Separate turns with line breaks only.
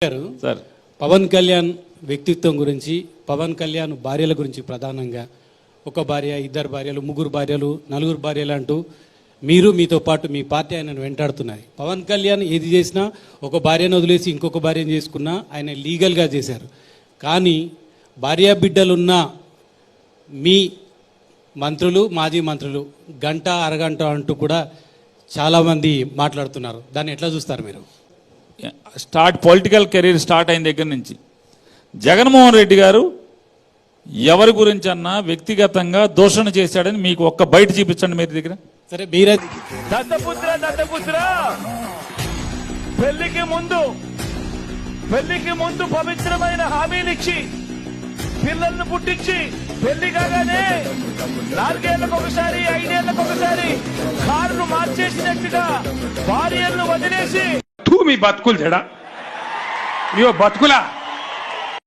Sir
Pawan Kalyan వ్యక్తిత్వం గురించి, పవన్ కళ్యాణ్ భార్యల గురించి, ప్రధానంగా ఒక భార్య, ఇద్దరు భార్యలు, ముగ్గురు భార్యలు, నలుగురు భార్యలు అంటూ మీరు మీతో పాటు మీ పార్టీ ఆయనను వెంటాడుతున్నాయి. పవన్ కళ్యాణ్ ఏది చేసినా ఒక భార్యను వదిలేసి ఇంకొక భార్యను చేసుకున్నా ఆయన లీగల్గా చేశారు. కానీ భార్యా బిడ్డలున్న మీ మంత్రులు, మాజీ మంత్రులు గంట అరగంట అంటూ కూడా చాలామంది మాట్లాడుతున్నారు. దాన్ని ఎట్లా చూస్తారు మీరు?
పొలిటికల్ కెరీర్ స్టార్ట్ అయిన దగ్గర నుంచి జగన్మోహన్ రెడ్డి గారు ఎవరి గురించి అన్నా వ్యక్తిగతంగా దూషణ చేశాడని మీకు ఒక్క బయట చూపించండి మీరు దగ్గర.
సరే, మీరే
దత్తపుత్ర పెళ్లికి ముందు పవిత్రమైన హామీలిచ్చి పిల్లలను పుట్టించి పెళ్లి కాగానే 4 ఏళ్లకు ఒకసారి 5 ఏళ్లకు ఒకసారి కారును మార్చేసినట్టుగా భార్యలను వదిలేసి
మీ బతుకులు చెడా ఇవో బతుకులా